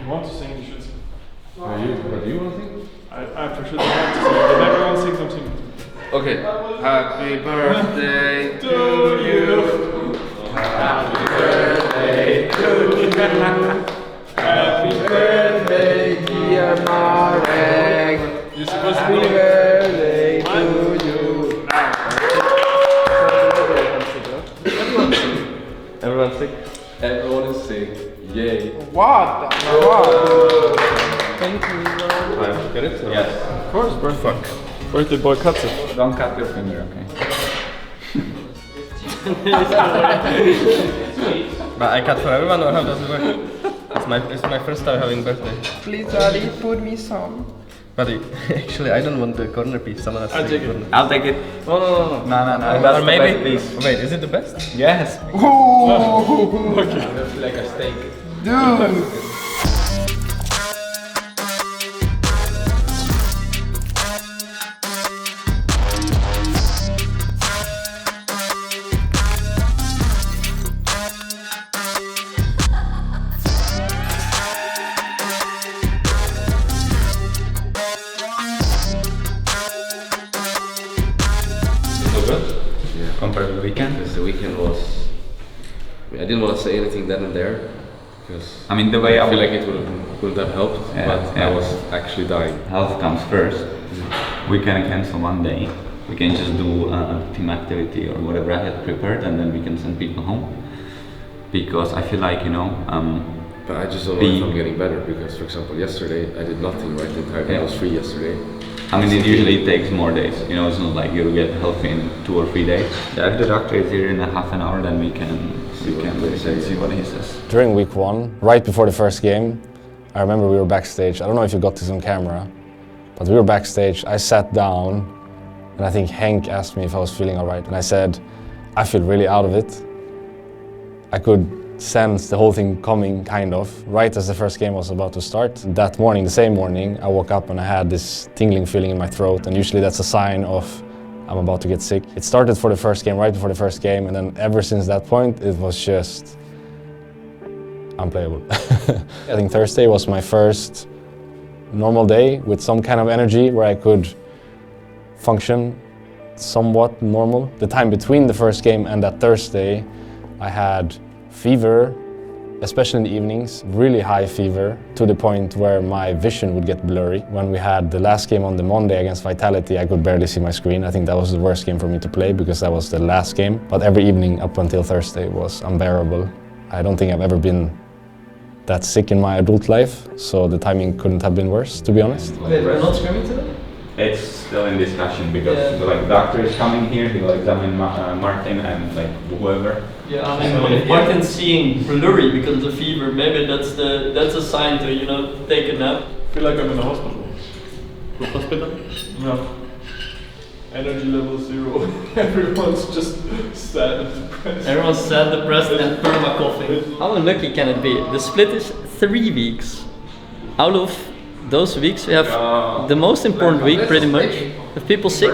you want to sing, you should sing. What do you want to sing? I for sure want to sing. If everyone sings, I'm singing. Okay. Happy birthday to you. Happy birthday to you. Happy birthday, dear Marek. You're supposed to Happy birthday to you. Everyone's sick. Everyone is sick. Yay. What? Thank you. Get it? Yes. Of course, birthday. Birthday boy cuts it. Don't cut your finger, okay? But I cut for everyone, or how does it work? It's my first time having birthday. Please, Daddy, put me some. But actually, I don't want the corner piece. Someone has to I'll take it. corner. I'll take it. No. That's Or maybe. the best piece. Wait, is it the best? Yes. Ooh, That's like a steak. dude. Compared to the weekend? Because the weekend was... I didn't want to say anything then and there, because I mean, the way I feel like it would have helped, but I was actually dying. Health comes first. We can cancel one day. We can just do a team activity or whatever I had prepared, and then we can send people home. Because I feel like, But I just don't know if I'm getting better, because for example yesterday I did nothing right the entire day. I was free yesterday. I mean, it usually takes more days. It's not like you'll get healthy in 2 or 3 days. Yeah, if the doctor is here in a half an hour, then we can see what he says. During week 1, right before the first game, I remember we were backstage. I don't know if you got this on camera, but we were backstage. I sat down, and I think Henk asked me if I was feeling all right, and I said, I feel really out of it. I could sense the whole thing coming, kind of, right as the first game was about to start. That morning, the same morning, I woke up and I had this tingling feeling in my throat, and usually that's a sign of I'm about to get sick. It started for the first game, right before the first game, and then ever since that point, it was just unplayable. I think Thursday was my first normal day with some kind of energy where I could function somewhat normal. The time between the first game and that Thursday, I had fever, especially in the evenings, really high fever, to the point where my vision would get blurry. When we had the last game on the Monday against Vitality, I could barely see my screen. I think that was the worst game for me to play because that was the last game. But every evening up until Thursday was unbearable. I don't think I've ever been that sick in my adult life, so the timing couldn't have been worse, to be honest. Wait, we're not scrimming today? It's still in discussion because the doctor is coming here, he will examine Martin and whoever. Yeah, I mean, Martin's seeing blurry because of the fever. Maybe that's a sign to take a nap. I feel like I'm in the hospital. The hospital? No. Energy level 0. Everyone's just sad and depressed. Everyone's sad, depressed, and perma coughing. How unlucky can it be? The split is 3 weeks. Out of those weeks, we have the most important week, pretty much. Have people sick?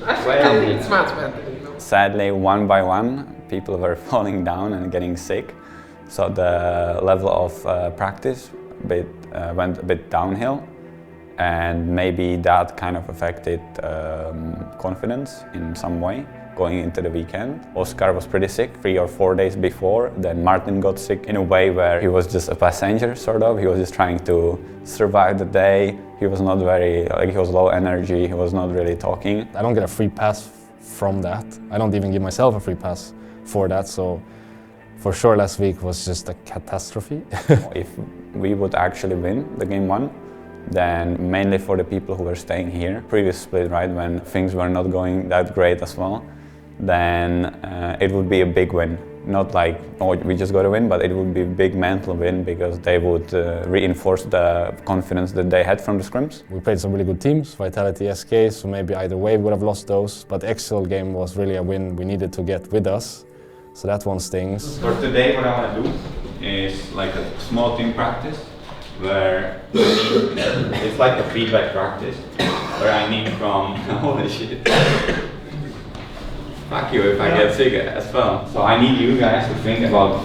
It's mad. Sadly, one by one, people were falling down and getting sick. So the level of practice went a bit downhill. And maybe that kind of affected confidence in some way going into the weekend. Oscar was pretty sick 3 or 4 days before. Then Martin got sick in a way where he was just a passenger, sort of. He was just trying to survive the day. He was not very, he was low energy. He was not really talking. I don't get a free pass from that. I don't even give myself a free pass for that. So for sure last week was just a catastrophe. If we would actually win the game 1, then mainly for the people who were staying here, previous split, right, when things were not going that great as well, then it would be a big win. Not like, oh, we just got to win, but it would be a big mental win because they would reinforce the confidence that they had from the scrims. We played some really good teams, Vitality, SK, so maybe either way we would have lost those, but the Excel game was really a win we needed to get with us, so that one stings. For today, what I want to do is like a small team practice, where it's like a feedback practice, where I need from, holy shit, fuck you if I get sick as well. So I need you guys to think about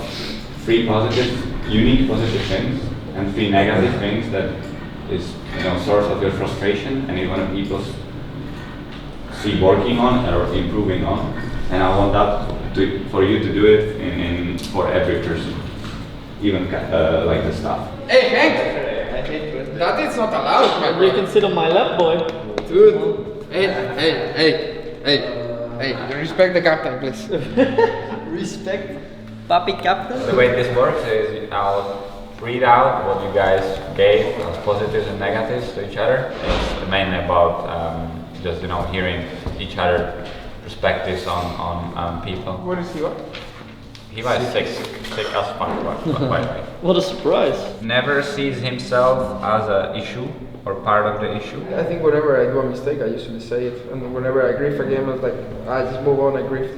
3 positive, unique positive things, and 3 negative things that is source of your frustration and you want people see working on or improving on, and I want that for you to do it for every person, even like the staff. Hey, Hank! That is not allowed, man. You can sit on my lap, boy. Dude. Hey, you respect the captain, please. Respect, papi captain. The way this works is I'll read out what you guys gave as positives and negatives to each other. It's mainly about just hearing each other perspectives on people. What is he what? He was sick as fuck, by the way. What a surprise. Never sees himself as an issue or part of the issue. I think whenever I do a mistake, I usually say it, and whenever I grief a game, it's like I just move on. I grief,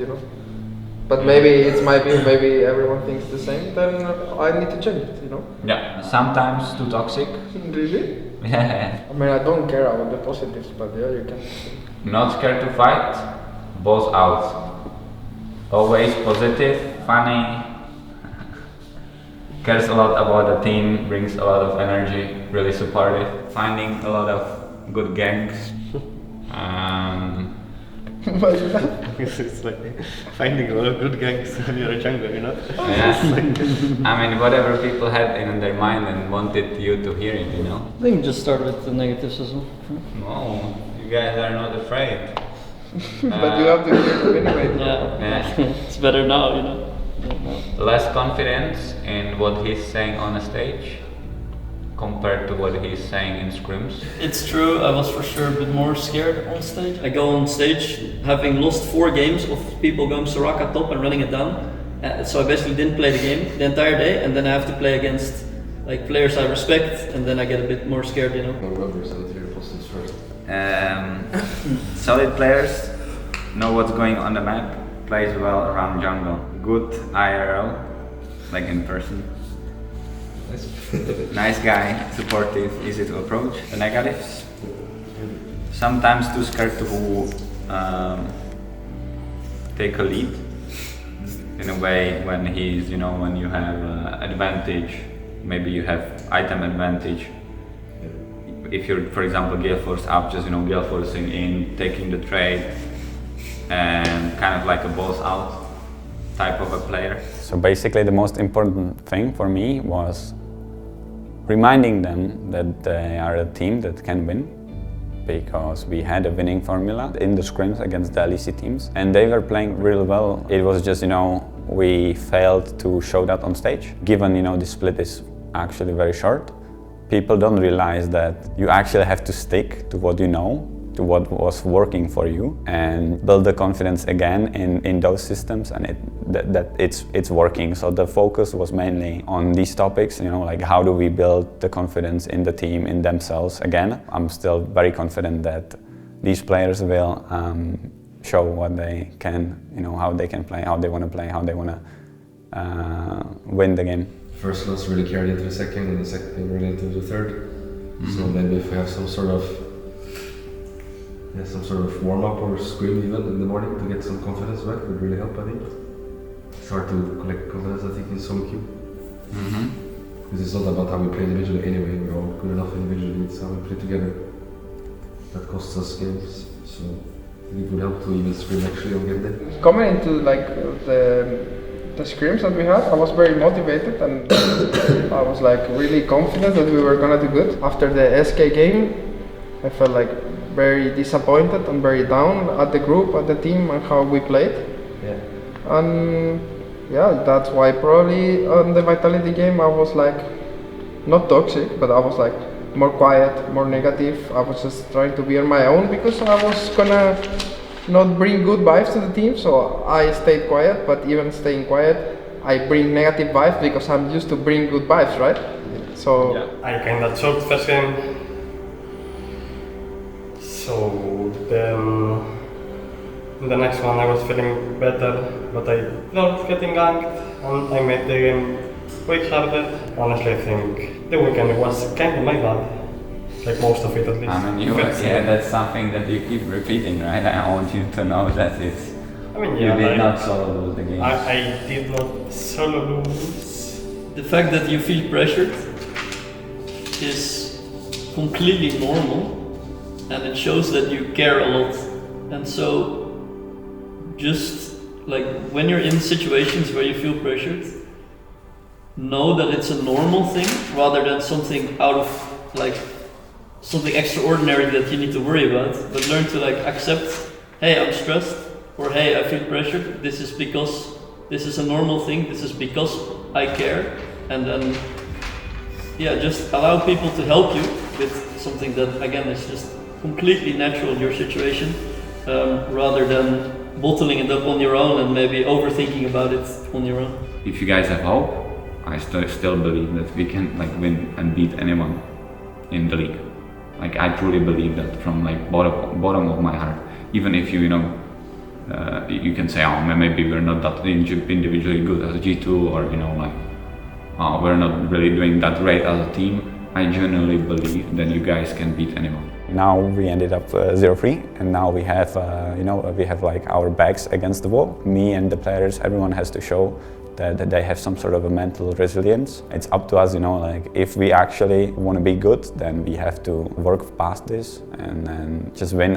But maybe it's my view. Maybe everyone thinks the same. Then I need to change it, Yeah, sometimes too toxic. Really? Yeah. I mean, I don't care about the positives, but yeah, you can. Not scared to fight, balls out. Always positive, funny, cares a lot about the team, brings a lot of energy, really supportive, finding a lot of good gangs. It's like finding a lot of good gangs when you're a jungler, Yeah. I mean, whatever people had in their mind and wanted you to hear it, I think just start with the negatives as well. No, you guys are not afraid. But you have to hear them anyway. Yeah. It's better now, Less confidence in what he's saying on a stage compared to what he's saying in scrims. It's true, I was for sure a bit more scared on stage. I go on stage having lost 4 games of people going Soraka top and running it down. So I basically didn't play the game the entire day, and then I have to play against players I respect, and then I get a bit more scared, Solid players, know what's going on the map, plays well around jungle. Good IRL, like in person. Nice guy, supportive, easy to approach. The negatives, sometimes too scared to take a lead. In a way, when he's, when you have advantage, maybe you have item advantage. If you're, for example, Gale Force up, just Gale Forcing in, taking the trade, and kind of like a balls out type of a player. So basically, the most important thing for me was reminding them that they are a team that can win, because we had a winning formula in the scrims against the LEC teams, and they were playing really well. It was just, we failed to show that on stage. Given, the split is actually very short, people don't realize that you actually have to stick to what you know, to what was working for you, and build the confidence again in those systems, and it's working. So the focus was mainly on these topics, like how do we build the confidence in the team, in themselves again. I'm still very confident that these players will show what they can, how they can play, how they want to play, how they want to win the game. First loss really carried into the second, and the second really into the third. Mm-hmm. So maybe if we have some sort of warm-up or scrim even in the morning to get some confidence back would really help, I think. It's hard to collect confidence, I think, in solo queue. Mm-hmm. Because it's not about how we play individually anyway, we're all good enough individually, it's how we play together. That costs us games, so I think it would help to even scrim actually on game day. Coming into the scrims that we had, I was very motivated, and I was really confident that we were gonna do good. After the SK game, I felt very disappointed and very down at the group, at the team, and how we played. Yeah. And yeah, that's why probably on the Vitality game I was not toxic, but I was more quiet, more negative. I was just trying to be on my own because I was gonna not bring good vibes to the team, so I stayed quiet. But even staying quiet, I bring negative vibes because I'm used to bring good vibes, right? So yeah. I kinda choked first game. So then in the next one I was feeling better, but I loved getting ganked and I made the game way harder. Honestly, I think the weekend was kind of my bad, most of it at least. I mean, that's something that you keep repeating, right? I want you to know that it's. You did not solo lose the game. I did not solo lose. The fact that you feel pressured is completely normal, and it shows that you care a lot. And so, just like when you're in situations where you feel pressured, know that it's a normal thing rather than something out of like something extraordinary that you need to worry about. But learn to like accept, hey, I'm stressed, or hey, I feel pressured. This is because this is a normal thing. This is because I care, and then yeah, just allow people to help you with something that again is just completely natural in your situation, rather than bottling it up on your own and maybe overthinking about it on your own. If you guys have hope, I still believe that we can like win and beat anyone in the league. Like I truly believe that from like bottom of my heart. Even if you know you can say, oh, maybe we're not that individually good as a G2, or you know like we're not really doing that great as a team. I genuinely believe that you guys can beat anyone. Now we ended up 0-3, and now we have we have like our backs against the wall. Me and the players, everyone has to show that they have some sort of a mental resilience. It's up to us, you know, like if we actually want to be good, then we have to work past this and then just win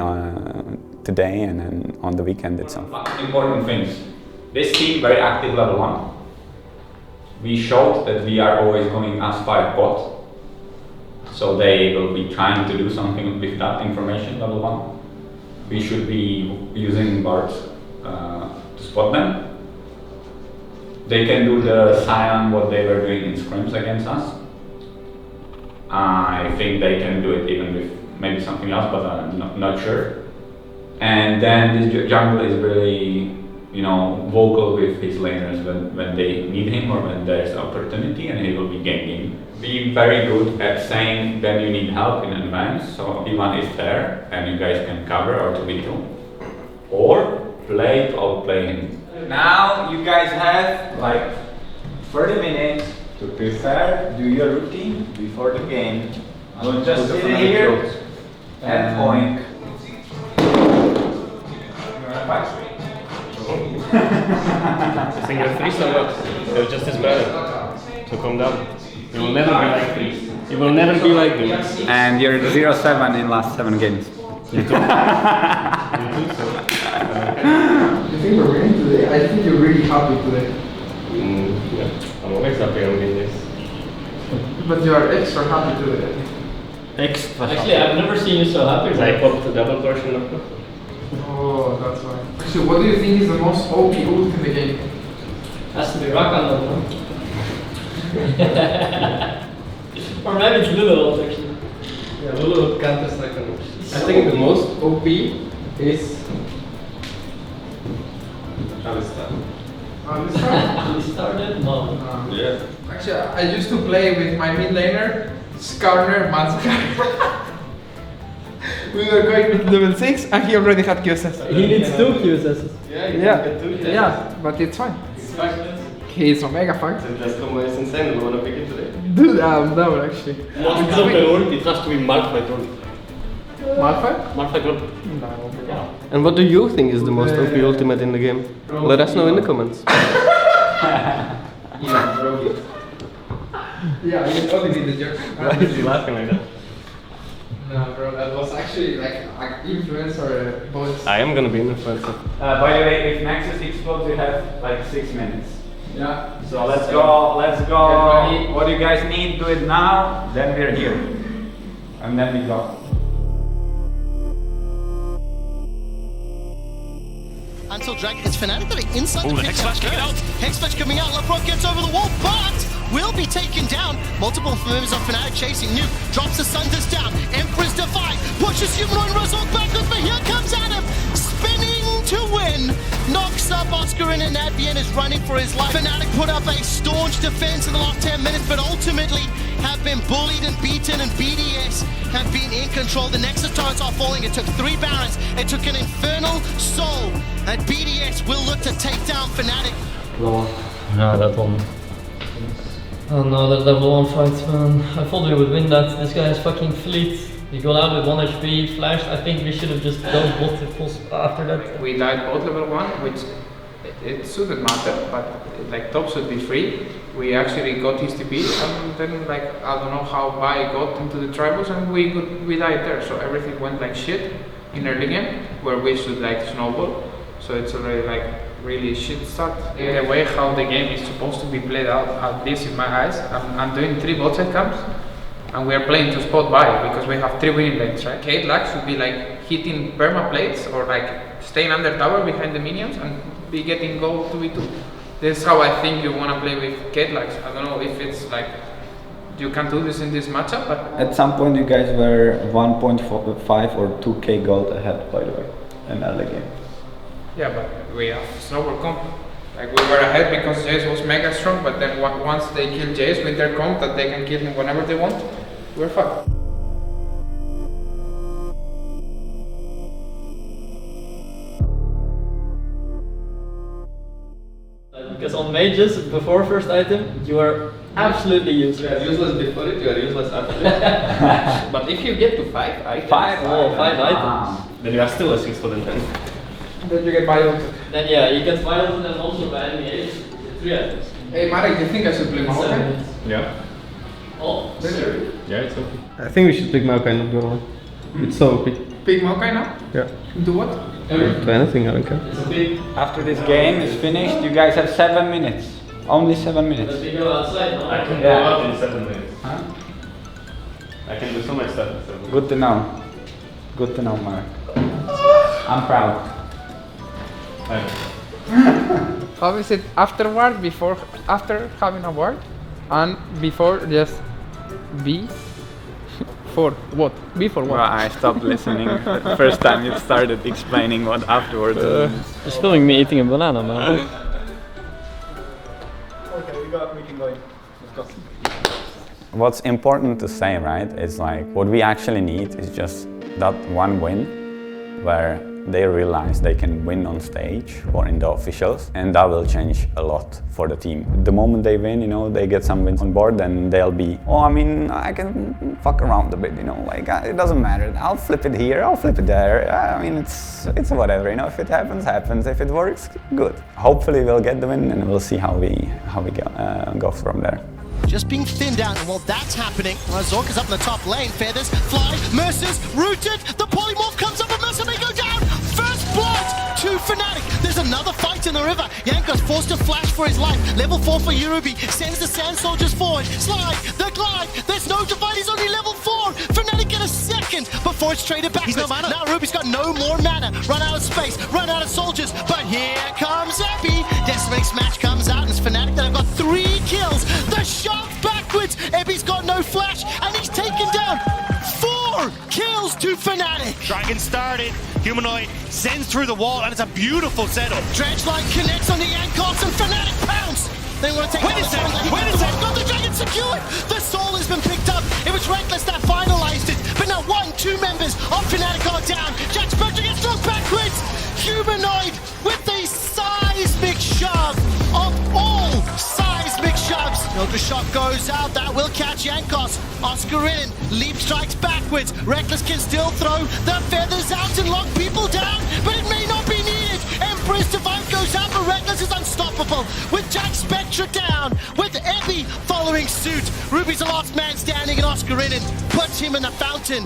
today and then on the weekend itself. Important things. This team very active level 1. We showed that we are always going as 5 bot. So they will be trying to do something with that information level 1. We should be using bards to spot them. They can do the Scion what they were doing in scrims against us. I think they can do it even with maybe something else, but I'm not sure. And then this jungle is really, you know, vocal with his laners when they need him or when there's opportunity, and he will be ganking. Be very good at saying then you need help in advance, so Ivan is there and you guys can cover or 2v2. Or play to outplay him. Now you guys have like 30 minutes to prepare, do your routine before the game. Don't just sit here and point. I think you're 3 so much. You're just as bad. So calm down. You will never be like this. You will never be like this. And you're 0-7 in last 7 games. You too. You think we're winning today? I think you're really happy today. Yeah, I'm always happy on winning this. But you are extra happy today. Extra Actually, I've never seen you so happy. I popped a double portion of coffee. Oh, that's why. Actually, what do you think is the most OP ult in the game? Has to be Rakan, or maybe it's Lulu actually. Yeah, Lulu can't second. I think the most OP is Alistar. Alistar? He started? No. Yeah. Actually, I used to play with my mid laner, Skarner Manskar. We were going with level 6 and he already had QSS. He needs 2 QSSs. Yeah, but it's fine. He's Omega Fang. So just come is insane, we want to pick it today. Dude, I'm down actually. It's not the ult, it has to be Malphite ult. Malphite? Malphite ult. No. Yeah. And what do you think is the most OP ultimate in the game? Let us know in the comments. Yeah, bro. Yeah, you only did the joke. Why is he laughing like that? No, bro, that was actually like an influencer voice. I am gonna be an influencer. By the way, if Nexus explodes, we have like 6 minutes. Yeah. So let's go. What do you guys need? Do it now, then we're here. And then we go. Until Dragon is Fnatic that are inside the picture. Hexflash coming out, LeBron gets over the wall, but will be taken down. Multiple members of Fnatic chasing Nuke, drops the Sunders down. Emperor's Defy pushes Humanoid Result backwards, but here comes Adam, spinning to win. Knocks up Oscar in, and Advian is running for his life. Fnatic put up a staunch defense in the last 10 minutes, but ultimately have been bullied and beaten, and BDS have been in control. The Nexus turrets are falling. It took 3 Barons. It took an Infernal Soul, and BDS will look to take down Fnatic. Yeah, that one. Oh no, that level 1 fight, man. I thought we would win that. This guy is fucking fleet. He got out with 1 HP, flashed. I think we should have just done bot if possible after that. We died both level 1, which It shouldn't matter, but like top should be free. We actually got his TP, and then like I don't know how Bai got into the tribals, and we died there. So everything went like shit in early game, where we should like snowball. So it's already like really shit start. The way how the game is supposed to be played out, at least in my eyes, I'm doing 3 bot side camps, and we are playing to spot Bai because we have 3 winning lanes, right? Kate Lag should be like hitting perma plates or like staying under tower behind the minions and be getting gold 2v2. This is how I think you want to play with Kate Lags. I don't know if it's like you can do this in this matchup, but at some point you guys were 1.5 or 2k gold ahead, by the way, in early game. yeah, but we have snowball comp. Like we were ahead because Jace was mega strong, but then once they kill Jace with their comp that they can kill him whenever they want, we're fucked. Because on mages, before first item, you are absolutely useless. You are useless before it, you are useless after it. But if you get to 5 items, 5 items. Then you are still a 6 for the 10. then you get bio. Then yeah, you get violent and also by any 3 items. Hey Marek, do you think I should play Mahokai? Yeah. Oh, Really? Yeah, it's okay. I think we should pick Maokai, not Gorilla. It's so OP. Pick Mahokai now? Yeah. Do what? Do anything, I don't care. it's a big. After this game is finished, you guys have 7 minutes. Only 7 minutes. But we go outside, no? I can Yeah. go out in 7 minutes. Huh? I can do so much stuff in 7 minutes. Good to know. Good to know, Mark. I'm proud. I know. How is it afterward, before, after having a word, and before just B? For what? B for what? Well, I stopped listening the first time you started explaining what afterwards means. Just filming me eating a banana, man. Okay, we can go in. Let's go. What's important to say, right, is like what we actually need is just that one win where they realize they can win on stage or in the officials, and that will change a lot for the team. The moment they win, you know, they get some wins on board, then they'll be, oh, I mean, I can fuck around a bit, you know, like it doesn't matter. I'll flip it here, I'll flip it there. I mean, it's whatever, you know. If it happens, happens. If it works, good. Hopefully, we'll get the win, and we'll see how we go from there. Just being thinned out, and while that's happening, Zorka's up in the top lane. Feathers, fly, Mercer's rooted. The polymorph comes up, and Mercer may go down. First blood to Fnatic. There's another fight in the river. Yanko's forced to flash for his life. Level 4 for Yurubi. Sends the Sand Soldiers forward. Slide, the glide. There's no divide. He's only level 4. Fnatic get a second before it's traded back. He's no mana. Now Ruby's got no more mana. Run out of space. Run out of soldiers. But here comes Epi. Decimating Smash comes out, and it's Fnatic that have got 3 kills. The shot backwards. Epi's got no flash, and he's taken down 4 kills to Fnatic. Dragon started, Humanoid sends through the wall, and it's a beautiful setup. Dredgeline connects on the Yankos, and Fnatic pounce. They want to take Wait a second, wait a second. Got the Dragon secured. The soul has been picked up. It was Reckless that finalized it, but now 2 members of Fnatic are down. Jack Spectre gets knocked backwards. Humanoid with a seismic shove of all seismic shoves. Another shot goes out, that will catch Yankos. Oscar in, leap strikes backwards. Reckless can still throw the feathers out and lock people down, but it may not be needed. Emperor's Divine goes out, but Reckless is unstoppable. With Jack Spectre down, with Epi following suit. Ruby's the last man standing, and Oscar in puts him in the fountain.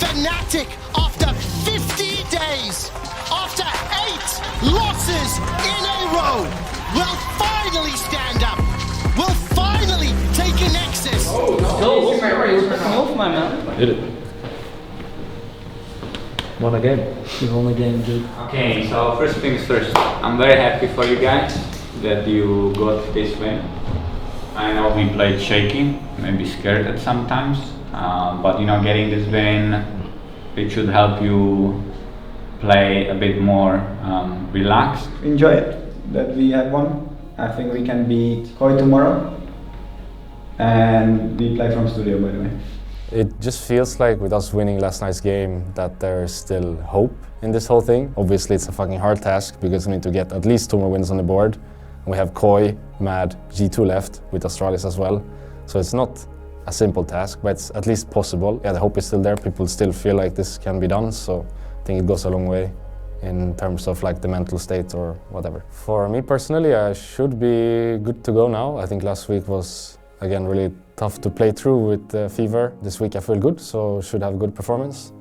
Fnatic, after 50 days, after 8 losses in a row, will finally stand up. Will finally take a Nexus. Go, off my man. Did it. Won a game. You won a game, dude. Okay, so first things first. I'm very happy for you guys that you got this win. I know we played shaky, maybe scared at some times, but you know, getting this win, it should help you play a bit more relaxed. Enjoy it that we had won. I think we can beat Koi tomorrow, and we play from studio, by the way. It just feels like with us winning last night's game that there's still hope in this whole thing. Obviously it's a fucking hard task because we need to get at least 2 more wins on the board. We have Koi, Mad, G2 left with Astralis as well. So it's not a simple task, but it's at least possible. Yeah, the hope is still there. People still feel like this can be done, so I think it goes a long way in terms of like the mental state or whatever. For me personally, I should be good to go now. I think last week was again really tough to play through with fever. This week I feel good, so should have a good performance.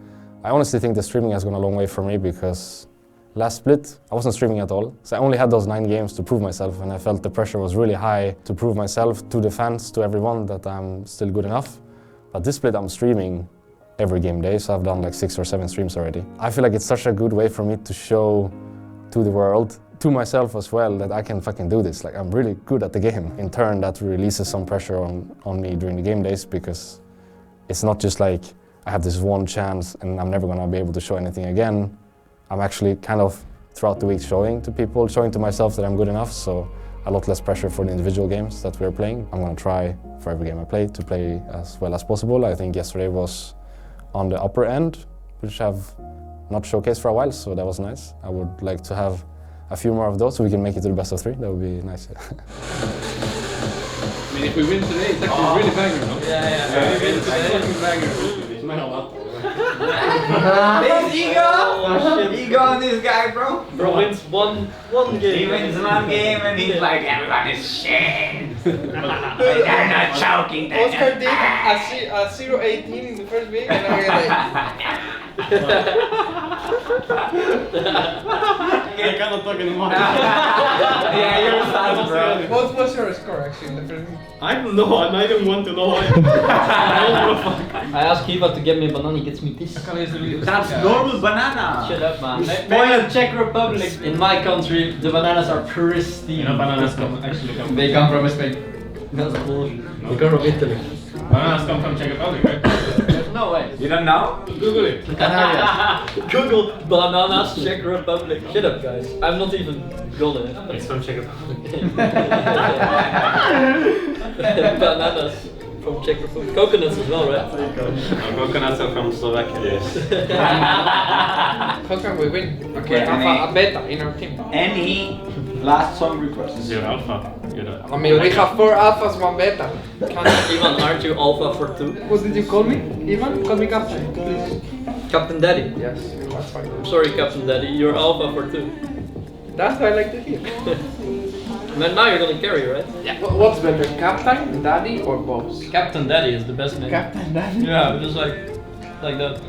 I honestly think the streaming has gone a long way for me because last split I wasn't streaming at all. So I only had those 9 games to prove myself, and I felt the pressure was really high to prove myself to the fans, to everyone, that I'm still good enough. But this split I'm streaming every game day, so I've done like 6 or 7 streams already. I feel like it's such a good way for me to show to the world, to myself as well, that I can fucking do this. Like, I'm really good at the game. In turn, that releases some pressure on me during the game days, because it's not just like I have this one chance and I'm never gonna be able to show anything again. I'm actually kind of throughout the week showing to people, showing to myself that I'm good enough, so a lot less pressure for the individual games that we're playing. I'm gonna try for every game I play to play as well as possible. I think yesterday was on the upper end, which I've not showcased for a while, so that was nice. I would like to have a few more of those so we can make it to the best of 3. That would be nice. I mean, if we win today, it's actually really banger, no? Yeah. If we win today, it's fucking banger. This ego on this guy, bro. Bro wins one game. He wins one game and he's like, everyone is shit. They're not choking. Oscar did a 0-18 in the first week, and I cannot talk anymore. Yeah, you're fast, bro. What was your score actually in the first week? I don't know, and I don't want to know. I asked Kiva to get me a banana, he gets me this. That's normal banana. Shut up, man. Spoiled Czech Republic. In my country, the bananas are pristine. You know, bananas actually come. They come from Spain. That's bullshit. They come from Italy. Bananas come from Czech Republic, right? There's no way. You don't know? Google it. Google bananas Czech Republic. Shut up, guys. I'm not even golden. It's from Czech Republic. Bananas from Czech Republic. Coconuts as well, right? Coconuts are from Slovakia. Yes. How can we win? Okay, A beta in our team. Any last song requests? Zero alpha. I mean, we have 4 alphas, 1 beta. Ivan, aren't you alpha for 2? What did you call me? Ivan? Call me Captain, please. Captain Daddy. Yes, that's fine. I'm sorry, Captain Daddy. You're alpha for 2. That's what I like to hear. And now you're gonna carry, right? Yeah. What's better, Captain, Daddy, or boss? Captain Daddy is the best name. Captain Daddy? Yeah, just like that.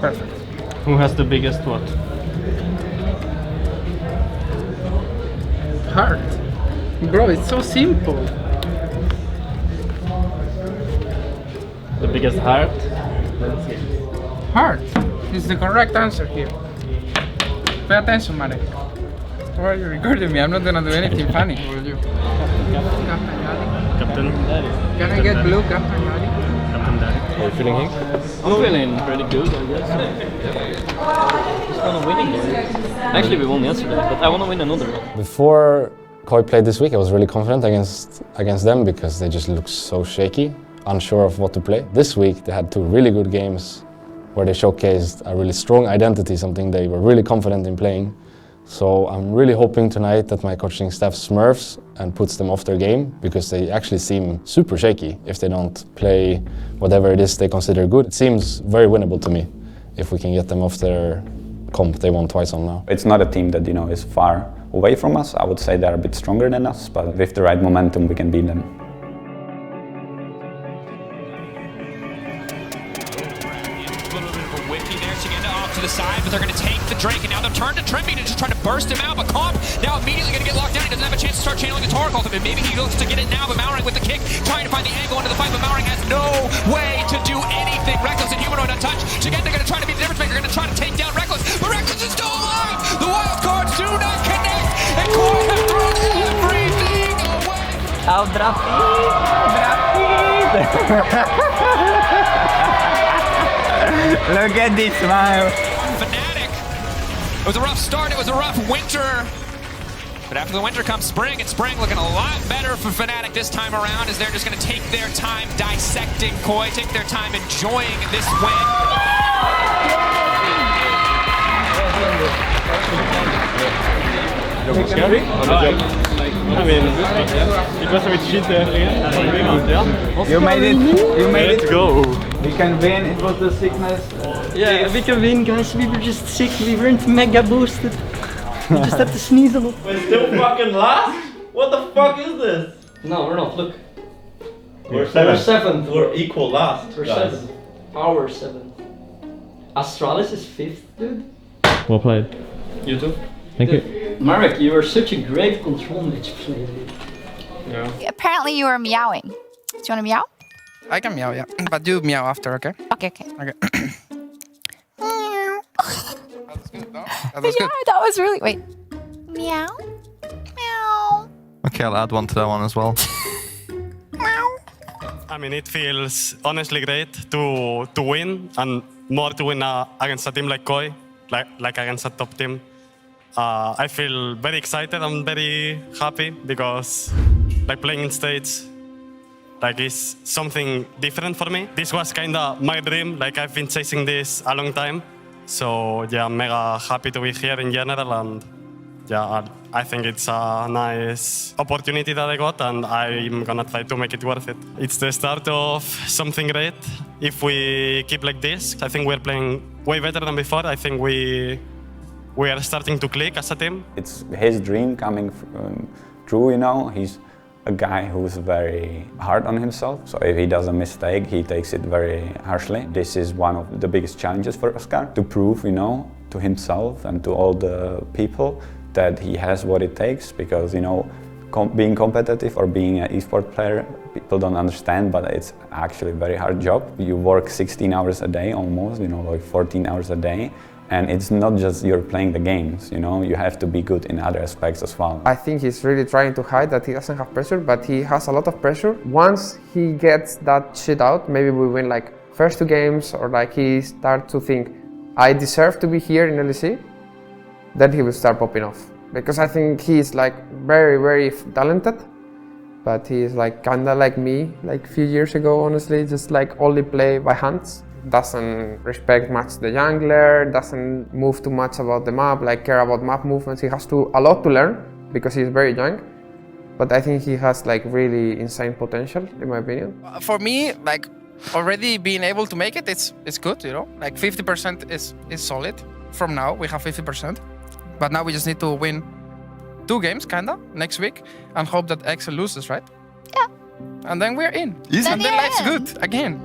Perfect. Who has the biggest what? Heart. Bro, it's so simple. The biggest heart? Heart is the correct answer here. Pay attention, Marek. Why are you recording me? I'm not gonna do anything funny. Will you? Captain Daddy. Captain Daddy. Can I get blue, Captain Daddy? Captain Daddy. Are you feeling Hank? I'm feeling pretty good, I guess. Just wanna win again. Actually, we won yesterday, but I wanna win another one. Before Koi played this week, I was really confident against them because they just looked so shaky, unsure of what to play. This week, they had 2 really good games where they showcased a really strong identity, something they were really confident in playing. So I'm really hoping tonight that my coaching staff smurfs and puts them off their game, because they actually seem super shaky if they don't play whatever it is they consider good. It seems very winnable to me if we can get them off their comp they won twice on now. It's not a team that, is far away from us. I would say they're a bit stronger than us, but with the right momentum we can beat them. To the side, but they're going to take the Drake, and now they've turned to Tripping and just trying to burst him out, but Comp now immediately going to get locked down. He doesn't have a chance to start channeling the Torque ultimate. Maybe he looks to get it now, but Mauring with the kick, trying to find the angle into the fight, but Mauring has no way to do anything. Reckless and Humanoid untouched. Again, they're going to try to be the difference maker, going to try to take down Reckless, but Reckless is still alive! The wild cards do not connect, and Koi have thrown everything away! Look at this smile. Fnatic. It was a rough start, it was a rough winter. But after the winter comes spring, and spring looking a lot better for Fnatic this time around, as they're just going to take their time dissecting Koi, take their time enjoying this win. Yo, Scared? I mean, it was a bit shit there again. You made it. You made it. Let's go. We can win. It was the sickness. Yeah, we can win, guys. We were just sick. We weren't mega boosted. We just had to sneeze a lot. We're still fucking last? What the fuck is this? No, we're not. Look. We're seventh. We're equal last. We're Guys. seventh. Our seventh. Astralis is fifth, dude. Well played. You too. Thank you. Marek, you are such a great control mage player. Yeah. Apparently you were meowing. Do you want to meow? I can meow, yeah. But do meow after, okay? Okay. Okay. That was good, no? That was good. That was really... Wait. Meow? Meow. Okay, I'll add one to that one as well. I mean, it feels honestly great to win, and more to win against a team like Koi, like against a top team. I feel very excited and very happy because like playing in States like is something different for me. This was kinda my dream, like I've been chasing this a long time. So yeah, I'm mega happy to be here in general, and yeah, I think it's a nice opportunity that I got, and I'm gonna try to make it worth it. It's the start of something great. If we keep like this, I think we're playing way better than before. I think we are starting to click as a team. It's his dream coming true, you know. He's a guy who's very hard on himself. So if he does a mistake, he takes it very harshly. This is one of the biggest challenges for Oscar, to prove, you know, to himself and to all the people that he has what it takes, because, you know, being competitive or being an esport player, people don't understand, but it's actually a very hard job. You work 16 hours a day almost, you know, like 14 hours a day. And it's not just you're playing the games, you know, you have to be good in other aspects as well. I think he's really trying to hide that he doesn't have pressure, but he has a lot of pressure. Once he gets that shit out, maybe we win like first 2 games, or like he starts to think, I deserve to be here in LEC, then he will start popping off. Because I think he's like very, very talented, but he's like kinda like me, like a few years ago, honestly, just like only play by hands. Doesn't respect much the jungler, doesn't move too much about the map, like care about map movements. He has a lot to learn because he's very young, but I think he has like really insane potential, in my opinion. For me, like already being able to make it, it's good, you know? Like 50% is solid. From now, we have 50%. But now we just need to win 2 games, kinda, next week, and hope that Excel loses, right? Yeah. And then we're in. Then And then you're life's in. good, again.